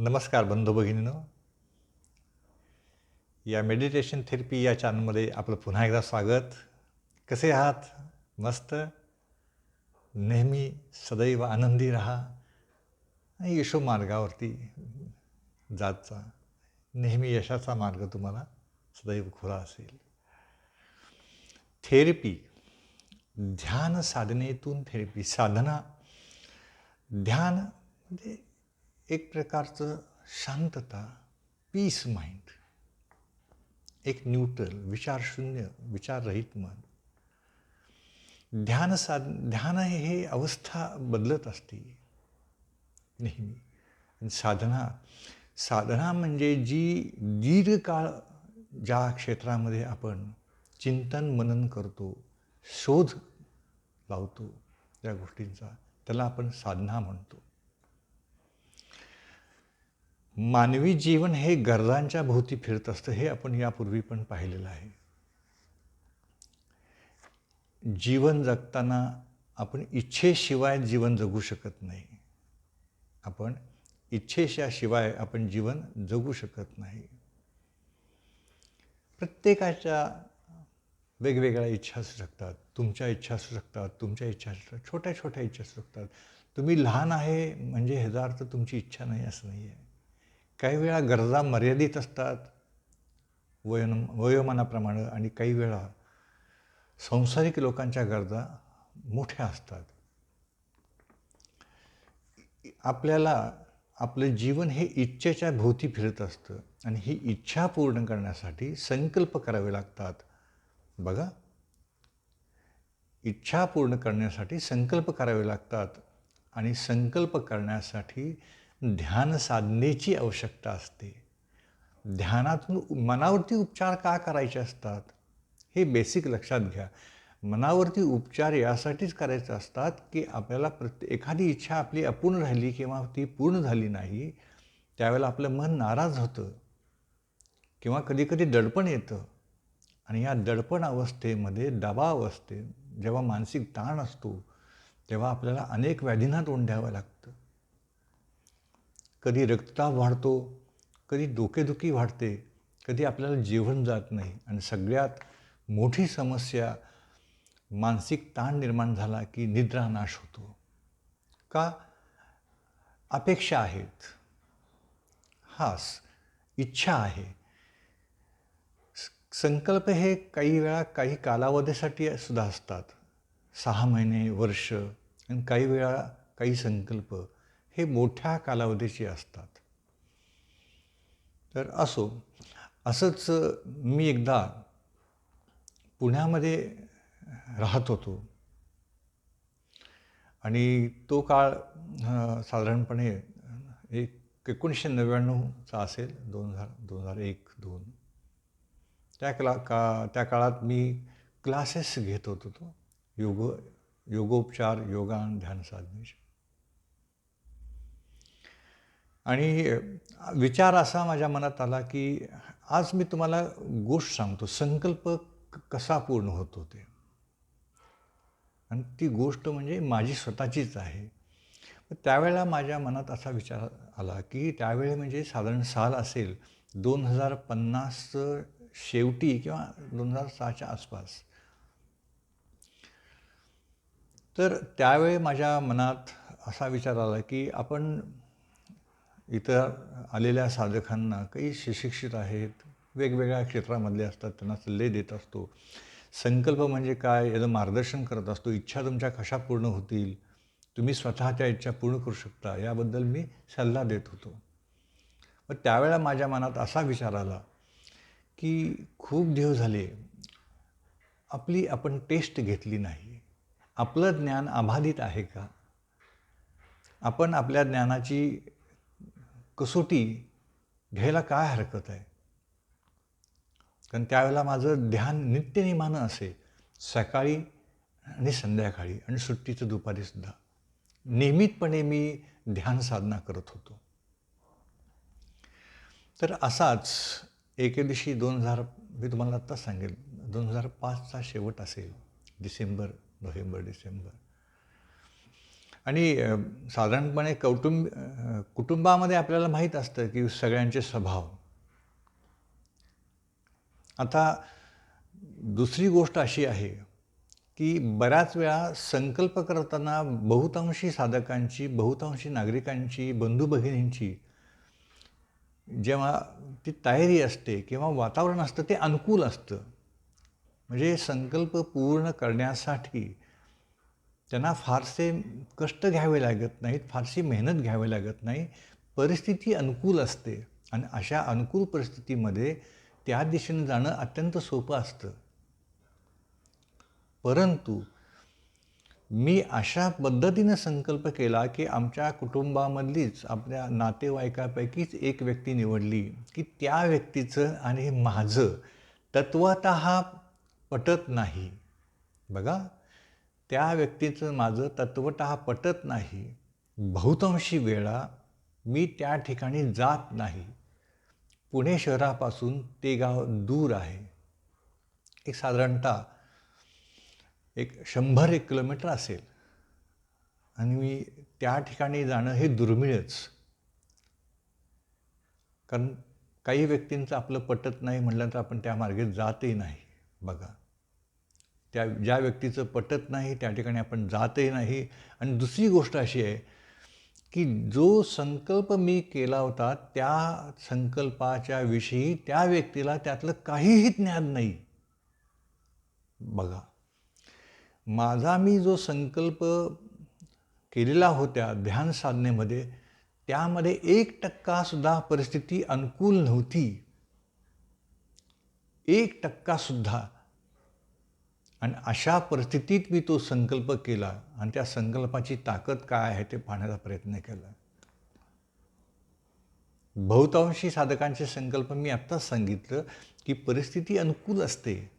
नमस्कार बंधू भगिनींनो. या मेडिटेशन थेरपी या चॅनलमध्ये आपलं पुन्हा एकदा स्वागत. कसे आहात? मस्त? नेहमी सदैव आनंदी राहा आणि यशो मार्गावरती जात जा. नेहमी यशाचा मार्ग तुम्हाला सदैव खुला असेल. थेरपी, ध्यान साधनेतून थेरपी. साधना, ध्यान म्हणजे एक प्रकारचं शांतता, पीस माइंड, एक न्यूट्रल, विचारशून्य, विचाररहित मन. ध्यान हे अवस्था बदलत असते नेहमी. आणि साधना म्हणजे जी दीर्घकाळ ज्या क्षेत्रामध्ये आपण चिंतन मनन करतो, शोध लावतो त्या गोष्टींचा, त्याला आपण साधना म्हणतो. मानवी जीवन हे गरजांच्या भोवती फिरत असतं, हे आपण यापूर्वी पण पाहिलेलं आहे. जीवन जगताना आपण इच्छेशिवाय जीवन जगू शकत नाही. आपण इच्छेशिवाय आपण जीवन जगू शकत नाही. प्रत्येकाच्या वेगवेगळ्या इच्छा असू शकतात. तुमच्या इच्छा असू शकतात, तुमच्या इच्छा असू शकतात, छोट्या छोट्या इच्छा असू शकतात. तुम्ही लहान आहे म्हणजे ह्याचा अर्थ तुमची इच्छा नाही असं नाही आहे. काही वेळा गरजा मर्यादित असतात वयोमानाप्रमाणे, आणि काही वेळा सांसारिक लोकांच्या गरजा मोठ्या असतात. आपल्याला आपलं जीवन हे इच्छेच्या भोवती फिरत असतं आणि ही इच्छा पूर्ण करण्यासाठी संकल्प करावे लागतात. बघा, इच्छा पूर्ण करण्यासाठी संकल्प करावे लागतात आणि संकल्प करण्यासाठी ध्यान साधनेची आवश्यकता असते. ध्यानातून मनावरती उपचार का करायचे असतात हे बेसिक लक्षात घ्या. मनावरती उपचार यासाठीच करायचे असतात की आपल्याला एखादी इच्छा आपली अपूर्ण राहिली किंवा ती पूर्ण झाली नाही, त्यावेळेला आपलं मन नाराज होतं किंवा कधीकधी दडपण येतं. आणि या दडपण अवस्थेमध्ये, दबाव अवस्थेत जेव्हा मानसिक ताण असतो, तेव्हा आपल्याला अनेक व्याधींना तोंड द्यावं लागतं. कधी रक्तदाब वाढतो, कधी डोकेदुखी वाढते, कधी आपल्याला जेवण जात नाही, आणि सगळ्यात मोठी समस्या, मानसिक ताण निर्माण झाला की निद्रानाश होतो. का? अपेक्षा आहेत, इच्छा आहे. संकल्प हे काही वेळा काही कालावधीसाठी सुद्धा असतात, 6 महिने, वर्ष, आणि काही वेळा काही संकल्प हे मोठ्या कालावधीचे असतात. तर असंच मी एकदा पुण्यामध्ये राहत होतो, आणि तो काळ साधारणपणे 1999चा असेल, 2001-2. त्या काळात मी क्लासेस घेत होतो, योगोपचार, योगा आणि ध्यान साधनेचे. आणि विचार असा माझ्या मनात आला की आज मी तुम्हाला गोष्ट सांगतो, संकल्प कसा पूर्ण होतो ते. आणि ती गोष्ट म्हणजे माझी स्वतःचीच आहे. त्यावेळेला माझ्या मनात असा विचार आला की त्यावेळी म्हणजे साधारण साल असेल 2050 शेवटी किंवा 2006च्या आसपास. तर त्यावेळी माझ्या मनात असा विचार आला की आपण इतर आलेल्या साधकांना, काही सुशिक्षित आहेत, वेगवेगळ्या क्षेत्रामधले असतात, त्यांना सल्ले देत असतो. संकल्प म्हणजे काय याचं मार्गदर्शन करत असतो. इच्छा तुमच्या कशा पूर्ण होतील, तुम्ही स्वतःच्या इच्छा पूर्ण करू शकता, याबद्दल मी सल्ला देत होतो. पण त्यावेळेला माझ्या मनात असा विचार आला की खूप दिवस झाले आपण टेस्ट घेतली नाही. आपलं ज्ञान अबाधित आहे का? आपण आपल्या ज्ञानाची कसोटी घ्यायला काय हरकत आहे? कारण त्यावेळेला माझं ध्यान नित्यनेमानं असे, सकाळी आणि संध्याकाळी, आणि सुट्टीचं दुपारीसुद्धा नियमितपणे मी ध्यान साधना करत होतो. तर असाच एके दिवशी मी तुम्हाला आत्ताच सांगेल, 2005चा शेवट असेल, नोव्हेंबर डिसेंबर. आणि साधारणपणे कुटुंबामध्ये आपल्याला माहीत असतं की सगळ्यांचे स्वभाव. आता दुसरी गोष्ट अशी आहे की बऱ्याच वेळा संकल्प करताना बहुतांशी साधकांची, बहुतांशी नागरिकांची, बंधू-भगिनींची जेव्हा ती तयारी असते किंवा वातावरण असतं ते अनुकूल असतं. म्हणजे संकल्प पूर्ण करण्यासाठी त्यांना फारसे कष्ट घ्यावे लागत नाहीत, फारशी मेहनत घ्यावी लागत नाही. परिस्थिती अनुकूल असते आणि अशा अनुकूल परिस्थितीमध्ये त्या दिशेने जाणं अत्यंत सोपं असतं. परंतु मी अशा पद्धतीनं संकल्प केला की आमच्या कुटुंबामधलीच आपल्या नातेवाईकापैकीच एक व्यक्ती निवडली की त्या व्यक्तीचं आणि माझं तत्वतः पटत नाही. बघा, त्या व्यक्तीचं माझं तत्वतः पटत नाही. बहुतांशी वेळा मी त्या ठिकाणी जात नाही. पुणे शहरापासून ते गाव दूर आहे. एक साधारणतः 100 किलोमीटर असेल आणि मी त्या ठिकाणी जाणं हे दुर्मिळच. कारण काही व्यक्तींचं आपलं पटत नाही म्हटलं तर आपण त्या मार्गे जातही नाही. बघा, ज्या व्यक्तीचं पटत नाही त्या ठिकाणी आपण जातही नाही. आणि दुसरी गोष्ट अशी आहे की जो संकल्प मी केला होता त्या संकल्पाच्या विषयी त्या व्यक्तीला त्यातलं काहीही ज्ञान नाही. बघा, माझा मी जो संकल्प केलेला होत्या ध्यान साधनेमध्ये त्यामध्ये 1% सुद्धा परिस्थिती अनुकूल नव्हती. 1% सुद्धा. आणि अशा परिस्थितीत मी तो संकल्प केला आणि त्या संकल्पाची ताकद काय आहे ते पाहण्याचा प्रयत्न केला. बहुतांशी साधकांचे संकल्प मी आत्ताच सांगितलं की परिस्थिती अनुकूल असते,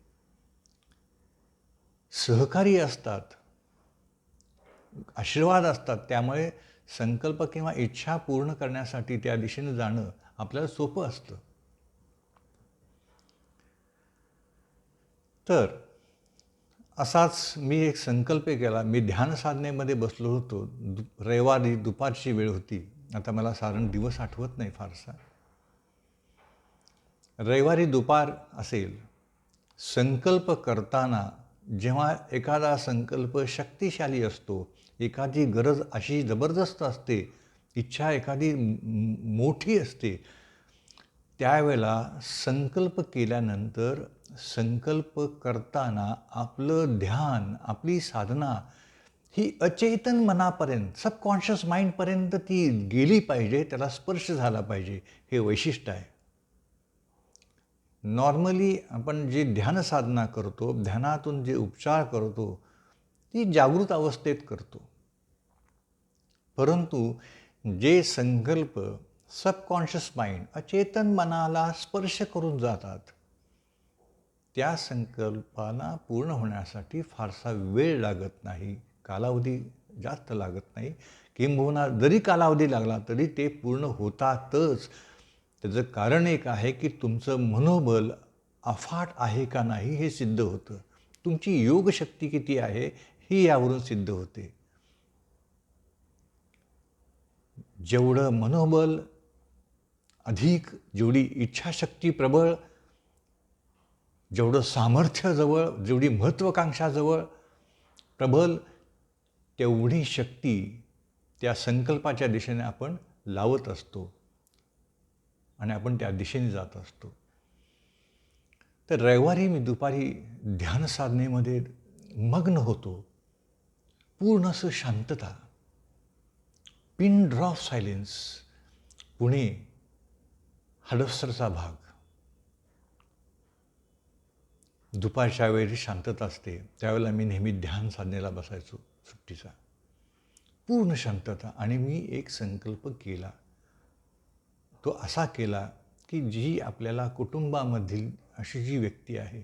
सहकारी असतात, आशीर्वाद असतात. त्यामुळे संकल्प किंवा इच्छा पूर्ण करण्यासाठी त्या दिशेने जाणं आपल्याला सोपं असतं. तर असाच मी एक संकल्प केला. मी ध्यान साधनेमध्ये बसलो होतो. रविवारी दुपारची वेळ होती. आता मला साधारण दिवस आठवत नाही फारसा. रविवारी दुपार असेल. संकल्प करताना जेव्हा एखादा संकल्प शक्तिशाली असतो, एखादी गरज अशी जबरदस्त असते, इच्छा एखादी मोठी असते, त्यावेळेला संकल्प केल्यानंतर संकल्प करताना आपलं ध्यान, आपली साधना ही अचेतन मनापर्यंत, सबकॉन्शियस माइंडपर्यंत ती गेली पाहिजे, त्याला स्पर्श झाला पाहिजे. हे वैशिष्ट्य आहे. नॉर्मली आपण जे ध्यान साधना करतो, ध्यानातून जे उपचार करतो, ती जागृत अवस्थेत करतो. परंतु जे संकल्प सबकॉन्शियस माइंड, अचेतन मनाला स्पर्श करून जातात, त्या संकल्पांना पूर्ण होण्यासाठी फारसा वेळ लागत नाही, कालावधी जास्त लागत नाही. किंबहुना जरी कालावधी लागला तरी ते पूर्ण होतातच. त्याचं कारण एक आहे की तुमचं मनोबल अफाट आहे का नाही हे सिद्ध होतं. तुमची योगशक्ती किती आहे ही यावरून सिद्ध होते. जेवढं मनोबल अधिक, जेवढी इच्छाशक्ती प्रबळ, जेवढं सामर्थ्य जवळ, जेवढी महत्त्वाकांक्षा जवळ प्रबल, तेवढी शक्ती त्या संकल्पाच्या दिशेने आपण लावत असतो आणि आपण त्या दिशेने जात असतो. तर रविवारी मी दुपारी ध्यान साधनेमध्ये मग्न होतो. पूर्ण असं शांतता, पिन ड्रॉप सायलेन्स. पुणे हडपसरचा भाग. दुपारच्या वेळी शांतता असते, त्यावेळेला मी नेहमी ध्यान साधनेला बसायचो सुट्टीचा. पूर्ण शांतता. आणि मी एक संकल्प केला. तो असा केला की जी आपल्याला कुटुंबामधील अशी जी व्यक्ती आहे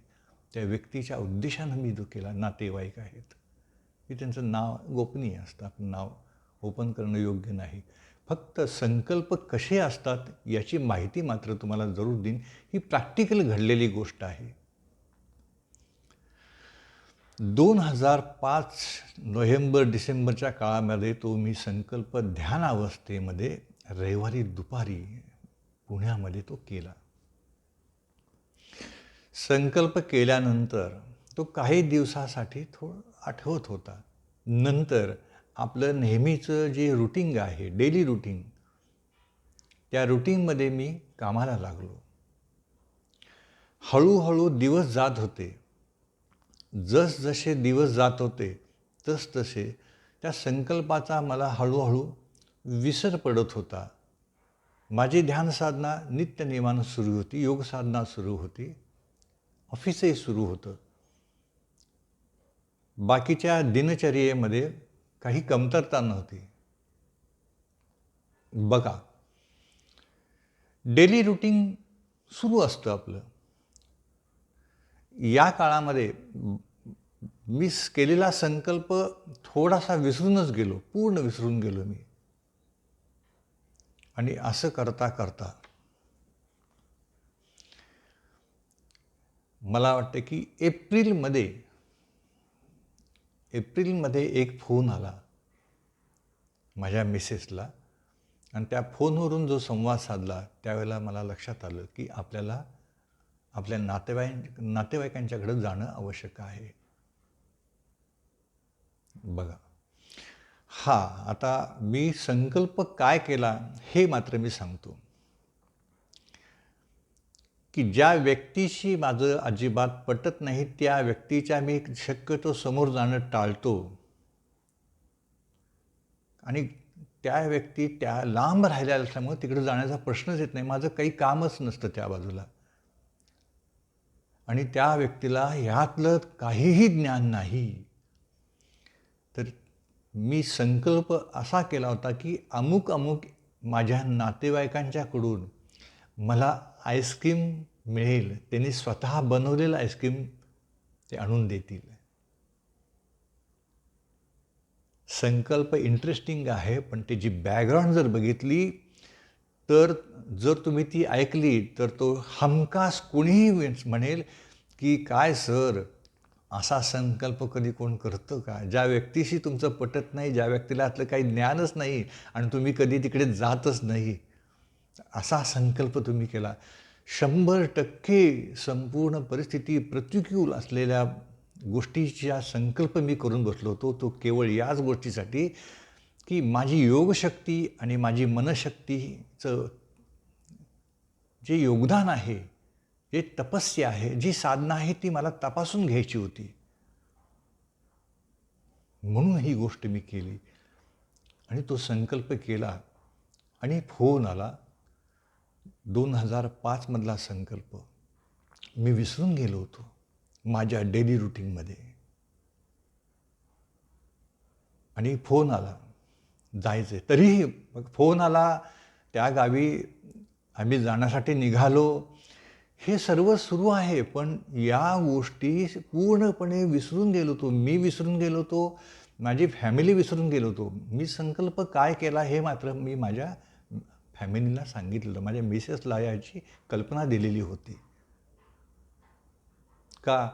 त्या व्यक्तीच्या उद्देशानं मी जो केला, नातेवाईक आहेत, मी त्यांचं नाव गोपनीय असतं, आपण नाव ओपन करणं योग्य नाही. फक्त संकल्प कसे असतात याची माहिती मात्र तुम्हाला जरूर देईन. ही प्रॅक्टिकल घडलेली गोष्ट आहे. 2005 नोव्हेंबर डिसेंबरच्या काळामध्ये तो मी संकल्प ध्यान अवस्थेमध्ये रविवारी दुपारी पुण्यामध्ये तो केला. संकल्प केल्यानंतर तो काही दिवसासाठी थोडं आठवत होता. नंतर आपलं नेहमीचं जे रुटीन आहे, डेली रुटीन, त्या रुटीनमध्ये मी कामाला लागलो. हळूहळू दिवस जात होते. जसजसे दिवस जात होते तसतसे त्या संकल्पाचा मला हळूहळू विसर पडत होता. माझी ध्यानसाधना नित्यनेमानं सुरू होती, योगसाधना सुरू होती, ऑफिसही सुरू होतं. बाकीच्या दिनचर्येमध्ये काही कमतरता नव्हती. बघा, डेली रुटीन सुरू असतं आपलं. या काळामध्ये मी केलेला संकल्प थोडासा विसरूनच गेलो, पूर्ण विसरून गेलो मी. आणि असं करता करता मला वाटतं की एप्रिलमध्ये एक फोन आला माझ्या मिसेसला. आणि त्या फोनवरून जो संवाद साधला त्यावेळेला मला लक्षात आलं की आपल्याला आपल्या नातेवाईकांच्याकडे जाणं आवश्यक आहे. बघा, आता मी संकल्प काय केला हे मात्र मी सांगतो की ज्या व्यक्तीशी माझं अजिबात पटत नाही त्या व्यक्तीच्या मी शक्यतो समोर जाणं टाळतो. आणि त्या व्यक्ती त्या लांब राहिल्या असल्यामुळे तिकडे जाण्याचा प्रश्नच येत नाही. माझं काही कामच नसतं त्या बाजूला. आणि त्या व्यक्तीला ह्यातलं काहीही ज्ञान नाही. तर मी संकल्प असा केला होता की अमुक माझ्या नातेवाईकांच्याकडून मला आईस्क्रीम मिळेल. त्यांनी स्वतः बनवलेलं आईस्क्रीम ते आणून देतील. संकल्प इंटरेस्टिंग आहे, पण त्याची बॅकग्राऊंड जर बघितली तर जर तुम्ही ती ऐकली तर तो हमखास कोणीही म्हणेल की काय सर, असा संकल्प कधी कोण करतं का? ज्या व्यक्तीशी तुमचं पटत नाही, ज्या व्यक्तीला आतलं काही ज्ञानच नाही आणि तुम्ही कधी तिकडे जातच नाही, असा संकल्प तुम्ही केला. 100% संपूर्ण परिस्थिती प्रतिकूल असलेल्या गोष्टीचा संकल्प मी करून बसलो होतो. तो केवळ याच गोष्टीसाठी की माझी योगशक्ती आणि माझी मनशक्तीचं जे योगदान आहे, जे तपस्या आहे, जी साधना आहे, ती मला तपासून घ्यायची होती. म्हणून ही गोष्ट मी केली आणि तो संकल्प केला. आणि फोन आला. 2005 मधला संकल्प मी विसरून गेलो होतो माझ्या डेली रुटीनमध्ये. आणि फोन आला, जायचं. तरीही मग फोन आला, त्या गावी आम्ही जाण्यासाठी निघालो. हे सर्व सुरू आहे, पण या गोष्टी पूर्णपणे विसरून गेलो होतो. मी विसरून गेलो होतो, माझी फॅमिली विसरून गेलो होतो. मी संकल्प काय केला हे मात्र मी माझ्या फॅमिलीला सांगितलेलं. माझ्या मिसेसला याची कल्पना दिलेली होती. का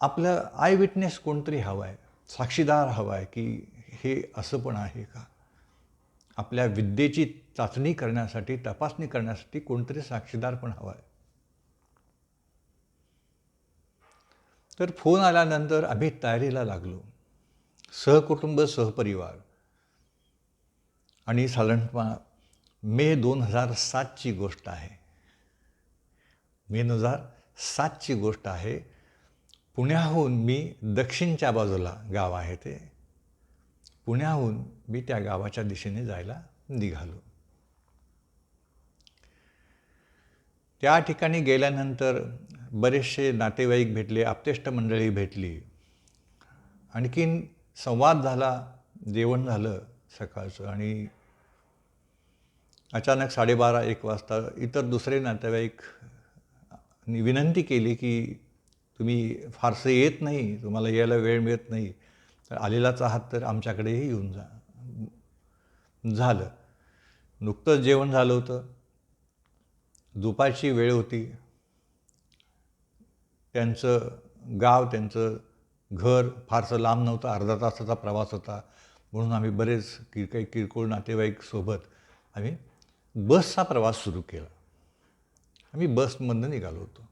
आपलं आय विटनेस कोणतरी हवं आहे, साक्षीदार हवा आहे की हे असं पण आहे का. आपल्या विद्येची चाचणी करण्यासाठी, तपासणी करण्यासाठी कोणतरी साक्षीदार पण हवा आहे. तर फोन आल्यानंतर आम्ही तयारीला लागलो, सहकुटुंब, सहपरिवार. आणि साधारणतः मे 2007ची गोष्ट आहे. मे 2007ची गोष्ट आहे. पुण्याहून मी दक्षिणच्या बाजूला गाव आहे ते. पुण्याहून मी त्या गावाच्या दिशेने जायला निघालो. त्या ठिकाणी गेल्यानंतर बरेचसे नातेवाईक भेटले, आप्तेष्ट मंडळी भेटली. आणखीन संवाद झाला, जेवण झालं सकाळचं. आणि अचानक 12:30-1 वाजता इतर दुसरे नातेवाईक विनंती केली की तुम्ही फारसे येत नाही, तुम्हाला यायला वेळ मिळत नाही, तर आलेलाच आहात तर आमच्याकडेही येऊन जा. झालं. नुकतंच जेवण झालं होतं, दुपारची वेळ होती. त्यांचं गाव, त्यांचं घर फारसं लांब नव्हतं, अर्धा तासाचा प्रवास होता. म्हणून आम्ही बरेच काही किरकोळ नातेवाईक सोबत आम्ही बसचा प्रवास सुरू केला. आम्ही बसमधनं निघालो होतो.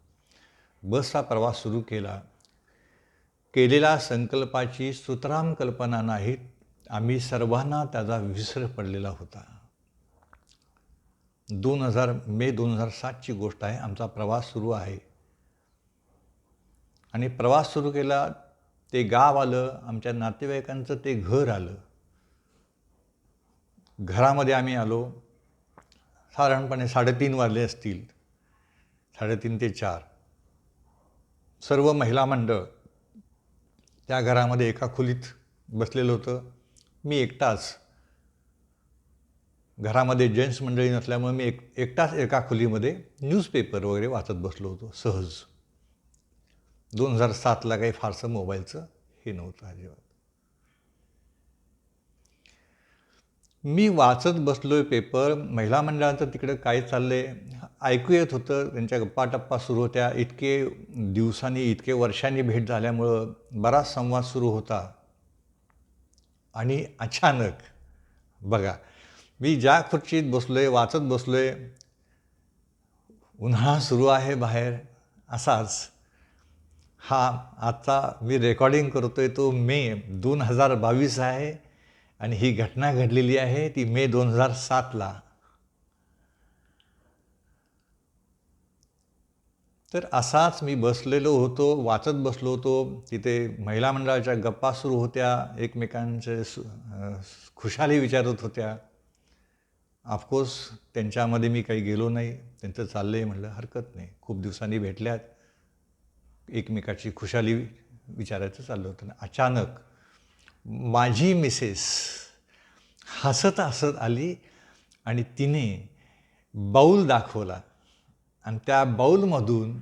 बसचा प्रवास सुरू केला. केलेल्या संकल्पाची सुतराम कल्पना नाहीत. आम्ही सर्वांना त्याचा विसर पडलेला होता. मे 2007ची गोष्ट आहे. आमचा प्रवास सुरू आहे आणि प्रवास सुरू केला. ते गाव आलं, आमच्या नातेवाईकांचं ते घर आलं. घरामध्ये आम्ही आलो. साधारणपणे 3:30 वाजले असतील, 3:30 ते 4. सर्व महिला मंडळ त्या घरामध्ये एका खोलीत बसलेलं होतं. मी एकटाच. घरामध्ये जेंट्स मंडळी नसल्यामुळे मी एकटाच एका खोलीमध्ये न्यूजपेपर वगैरे वाचत बसलो होतो सहज. 2007ला काही फारसं मोबाईलचं हे नव्हतं अजिबात. मी वाचत बसलोय पेपर. महिला मंडळाचं तिकडं काय चाललंय ऐकू येत होतं. त्यांच्या गप्पा सुरू होत्या. इतके दिवसांनी, इतके वर्षांनी भेट झाल्यामुळं बराच संवाद सुरू होता. आणि अचानक बघा, मी ज्या खुर्चीत बसलोय, वाचत बसलोय, उन्हाळा सुरू आहे बाहेर, असाच हा आता मी रेकॉर्डिंग करतोय तो मे 2022 आहे आणि ही घटना घडलेली आहे ती मे 2007ला. तर असाच मी बसलेलो होतो, वाचत बसलो होतो. तिथे महिला मंडळाच्या गप्पा सुरू होत्या, एकमेकांचे खुशाली विचारत होत्या. ऑफकोर्स त्यांच्यामध्ये मी काही गेलो नाही. त्यांचं चाललं आहे म्हटलं हरकत नाही, खूप दिवसांनी भेटल्यात, एकमेकाची खुशाली विचारायचं चाललं होतं. अचानक माझी मिसेस हसत हसत आली आणि तिने बाऊल दाखवला आणि त्या बाऊलमधून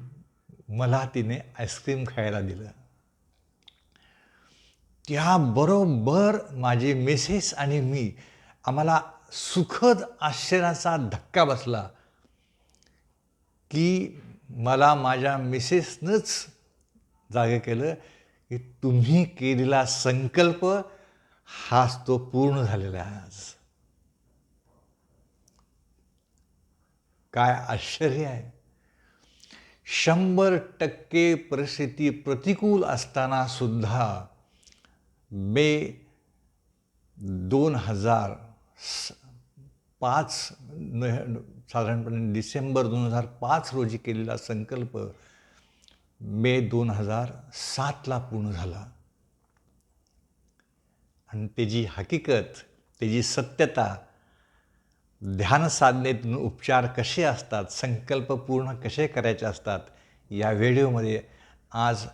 मला तिने आईस्क्रीम खायला दिलं. त्याबरोबर माझी मिसेस आणि मी आम्हाला सुखद आश्चर्याचा धक्का बसला की मला माझ्या मिसेसनंच जागे केलं की तुम्ही केलेला संकल्प हाच तो पूर्ण झालेला आहे आज. काय आश्चर्य आहे. 100% परिस्थिती प्रतिकूल असताना सुद्धा मे 2005 साधारणपणे डिसेंबर 2005 रोजी केलेला संकल्प मे 2007ला पूर्ण झाला. आणि त्याची हकीकत, त्याची सत्यता, ध्यान साधनेतून उपचार कसे असतात, संकल्प पूर्ण कसे करायचे असतात, या व्हिडिओमध्ये आज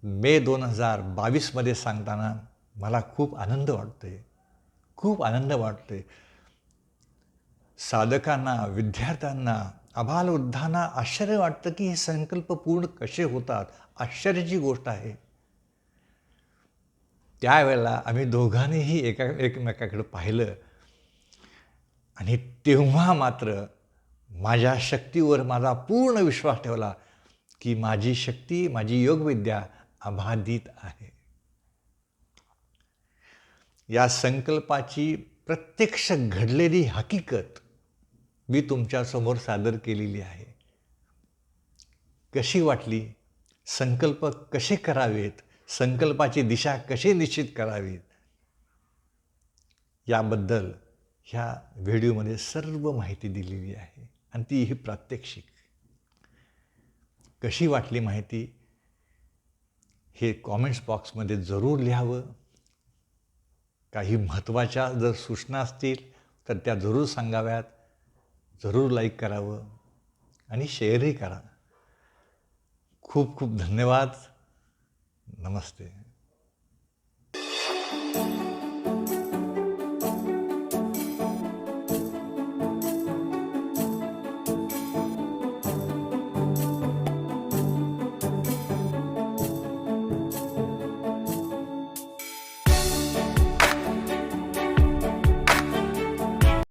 मे 2022मध्ये सांगताना मला खूप आनंद वाटतोय, खूप आनंद वाटतोय. साधकांना, विद्यार्थ्यांना, आबालवृद्धांना आश्चर्य वाटतं की हे संकल्प पूर्ण कसे होतात. आश्चर्याची गोष्ट आहे. त्यावेळेला आम्ही दोघांनीही एकमेकाकडे पाहिलं आणि तेव्हा मात्र माझ्या शक्तीवर माझा पूर्ण विश्वास ठेवला की माझी शक्ती, माझी योगविद्या अबाधित आहे. या संकल्पाची प्रत्यक्ष घडलेली हकीकत मी तुमच्यासमोर सादर केलेली आहे. कशी वाटली? संकल्प कसे करावेत? संकल्पाची दिशा कशी निश्चित करावी? याबद्दल ह्या व्हिडिओमध्ये सर्व माहिती दिलेली आहे आणि ती ही प्रात्यक्षिक. कशी वाटली माहिती हे कॉमेंट्स बॉक्समध्ये जरूर लिहावं. काही महत्त्वाच्या जर सूचना असतील तर त्या जरूर सांगाव्यात. जरूर लाईक करावं आणि शेअरही करा. खूप खूप धन्यवाद. नमस्ते.